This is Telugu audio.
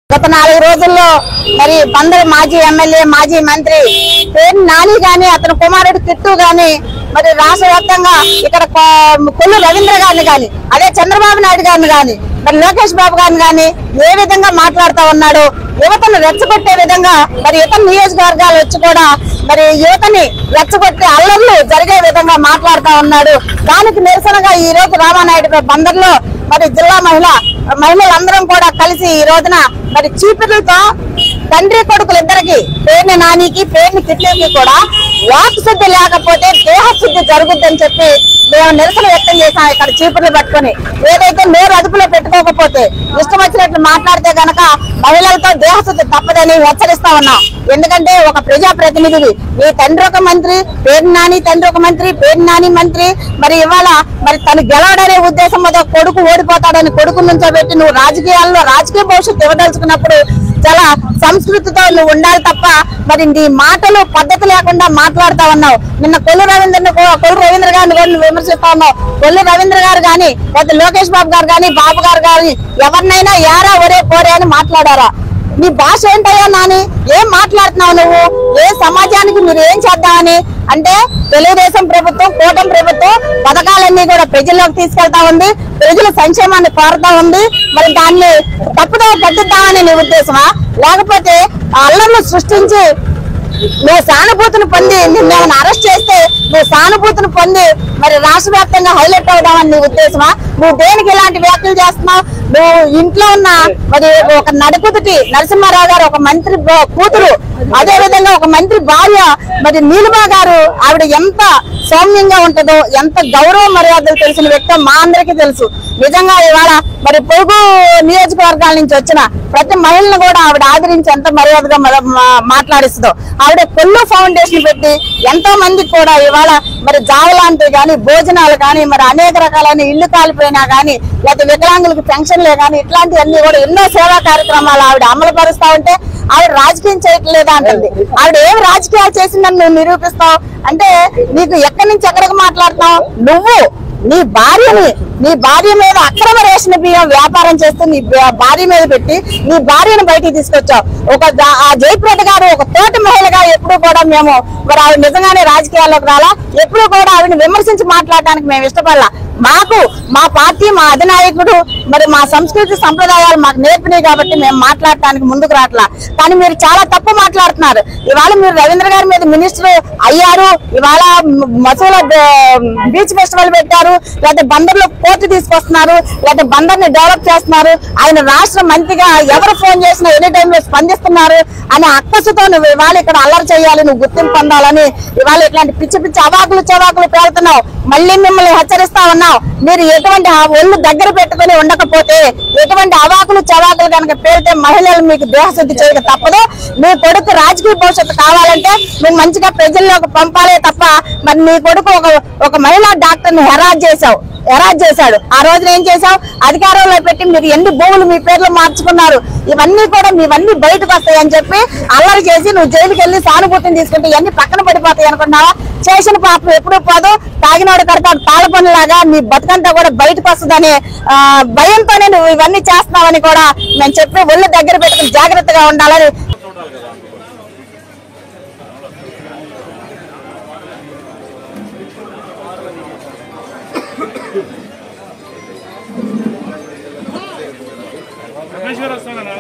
గత 4 రోజుల్లో మరి బందరు మాజీ ఎమ్మెల్యే మాజీ మంత్రి పేరు నాని గాని అతని కుమారుడు కిట్టు గాని మరి రాష్ట్ర వ్యాప్తంగా ఇక్కడ కొల్లు రవీంద్ర గారిని గాని అదే చంద్రబాబు నాయుడు గారిని గాని మరి లోకేష్ బాబు గారిని గాని ఏ విధంగా మాట్లాడుతూ ఉన్నాడు, యువతను రెచ్చగొట్టే విధంగా మరి ఇతర నియోజకవర్గాలు వచ్చి కూడా మరి యువతని రెచ్చగొట్టే అల్లర్లు జరిగే విధంగా మాట్లాడుతూ ఉన్నాడు. దానికి నిరసనగా ఈ రోజు రామానాయుడు బందర్లో మరి జిల్లా మహిళలందరం కూడా కలిసి ఈ రోజున మరి చీపుర్లతో తండ్రి కొడుకులు ఇద్దరికి పేరుని నానికి పేరుని కిట్లకి కూడా వాక్ శుద్ధి లేకపోతే దేహ శుద్ధి జరుగుద్దని చెప్పి మేము నిరసన వ్యక్తం చేశాం. ఇక్కడ చీపుర్లు పట్టుకుని ఏదైతే నోరు అదుపులో పెట్టుకోకపోతే ఇష్టం వచ్చినట్లు మాట్లాడితే గనక మహిళలతో దేహశుద్ధి తప్పదని హెచ్చరిస్తా ఉన్నాం. ఎందుకంటే ఒక ప్రజాప్రతినిధివి నీ తండ్రి ఒక మంత్రి పేరు నాని, తండ్రి ఒక మంత్రి పేరు నాని మంత్రి, మరి ఇవాళ మరి తను గెలవడనే ఉద్దేశం మీద కొడుకు ఓడిపోతాడని కొడుకు నుంచో పెట్టి నువ్వు రాజకీయాల్లో రాజకీయ భవిష్యత్తు ఇవ్వదలుచుకున్నప్పుడు చాలా సంస్కృతితో నువ్వు ఉండాలి తప్ప మరి నీ మాటలు పద్ధతి లేకుండా మాట్లాడుతా ఉన్నావు. నిన్న కొల్లు రవీంద్ర గారిని కూడా విమర్శిస్తా ఉన్నావు. కొల్లు రవీంద్ర గారు గాని లేదా లోకేష్ బాబు గారు గాని బాబు గారు గాని ఎవరినైనా యారా ఒరే పోరే అని మాట్లాడారా? నీ భాష ఏంటయ్యా నాని? ఏం మాట్లాడుతున్నావు నువ్వు? ఏ సమాజానికి మీరు ఏం చేద్దామని అంటే తెలుగుదేశం ప్రభుత్వం కూటమి ప్రభుత్వం పథకాలన్నీ కూడా ప్రజల్లోకి తీసుకెళ్తా ఉంది, ప్రజల సంక్షేమాన్ని కోరుతా ఉంది. మరి దాన్ని తప్పుదో పట్టిద్దామని నీ ఉద్దేశమా? లేకపోతే అల్లర్లు సృష్టించి నువ్వు సానుభూతిని పొంది నిన్నేమైనా అరెస్ట్ చేస్తే నువ్వు సానుభూతిని పొంది మరి రాష్ట్ర వ్యాప్తంగా హైలైట్ అవుదామని నీ ఉద్దేశమా? నువ్వు దేనికి ఇలాంటి వ్యాఖ్యలు చేస్తున్నావు? నువ్వు ఇంట్లో ఉన్న మరి ఒక నడుకుదుటి నరసింహారావు గారు ఒక మంత్రి కూతురు, అదే విధంగా ఒక మంత్రి భార్య మరి నీలిమా గారు, ఆవిడ ఎంత సౌమ్యంగా ఉంటుందో ఎంత గౌరవ మర్యాదలు తెలిసిన వ్యక్తి మా అందరికీ తెలుసు. నిజంగా ఇవాళ మరి పొరుగు నియోజకవర్గాల నుంచి వచ్చిన ప్రతి మహిళను కూడా ఆవిడ ఆదరించి ఎంత మర్యాదగా మాట్లాడిస్తుందో. ఆవిడ కొల్లు ఫౌండేషన్ పెట్టి ఎంతో మందికి కూడా ఇవాళ మరి జావలాంటివి కానీ భోజనాలు కానీ మరి అనేక రకాలైన ఇల్లు కాలిపోయినా కానీ లేకపోతే వికలాంగులకు పెన్షన్లే కానీ ఇట్లాంటివన్నీ కూడా ఎన్నో సేవా కార్యక్రమాలు ఆవిడ అమలు పరుస్తా ఉంటే ఆవిడ రాజకీయం చేయట్లేదా అంటుంది. ఆవిడ ఏం రాజకీయాలు చేసిందని నువ్వు నిరూపిస్తావు అంటే నీకు ఎక్కడి నుంచి ఎక్కడికి మాట్లాడుతున్నావు? నువ్వు నీ భార్యని నీ భార్య మీద అక్రమ రేషన్ బియ్యం వ్యాపారం చేస్తూ నీ భార్య మీద పెట్టి నీ భార్యను బయటికి తీసుకొచ్చావు. ఆ జయప్రద గారు ఒక తోటి మహిళగా ఎప్పుడు కూడా మేము మరి ఆవిడ నిజంగానే రాజకీయాల్లోకి రాలా, ఎప్పుడు కూడా ఆవిడని విమర్శించి మాట్లాడటానికి మేము ఇష్టపడలా. మాకు మా పార్టీ మా అధినాయకుడు మరి మా సంస్కృతి సంప్రదాయాలు మాకు నేర్పినాయి కాబట్టి మేము మాట్లాడటానికి ముందుకు రావట్లా. కానీ మీరు చాలా తప్పు మాట్లాడుతున్నారు. ఇవాళ మీరు రవీంద్ర గారి మీద మినిస్టర్ అయ్యారు, ఇవాళ మసూల బీచ్ ఫెస్టివల్ పెట్టారు, లేకపోతే బందర్లో పోర్టు తీసుకొస్తున్నారు, లేకపోతే బందర్ ని డెవలప్ చేస్తున్నారు. ఆయన రాష్ట్ర మంత్రిగా ఎవరు ఫోన్ చేసినా ఎనీ టైంలో స్పందిస్తున్నారు అనే అక్కసుతో నువ్వు ఇవాళ ఇక్కడ అల్లరి చేయాలి, నువ్వు గుర్తింపు పొందాలని ఇవాళ ఇట్లాంటి పిచ్చి పిచ్చి అవాకులు చవాకులు పేరుతున్నావు. మళ్ళీ మిమ్మల్ని హెచ్చరిస్తా ఉన్నావు, మీరు ఎటువంటి ఒళ్ళు దగ్గర పెట్టుకుని ఉండకపోతే, ఎటువంటి అవాకులు చవాకులు కనుక పేరితే మహిళలు మీకు దేహశుద్ధి చేయక తప్పదు. మీ కొడుకు రాజకీయ భవిష్యత్తు కావాలంటే నువ్వు మంచిగా ప్రజల్లోకి పంపాలే తప్ప మరి నీ కొడుకు ఒక మహిళా డాక్టర్ ని హెరాజ్ చేశాడు. ఆ రోజున ఏం చేశావు? అధికారంలో పెట్టి మీరు ఎన్ని భూములు మీ పేర్లు మార్చుకున్నారు, ఇవన్నీ కూడా మీవన్నీ బయటకు వస్తాయని చెప్పి అల్లరి చేసి నువ్వు జైలుకి వెళ్ళి సానుభూతిని తీసుకుంటే ఇవన్నీ పక్కన పడిపోతాయి అనుకున్నావా? చేసిన పాపం ఎప్పుడు పోదు, తాగినోడు కడతాడు తాళ పనులాగా నీ బతుకంతా కూడా బయటకు వస్తుందని భయంతోనే నువ్వు ఇవన్నీ చేస్తున్నావని కూడా మేము చెప్పి ఒళ్ళు దగ్గర పెట్టుకుని జాగ్రత్తగా ఉండాలని. రమేష్ గారు వస్తున్నారా?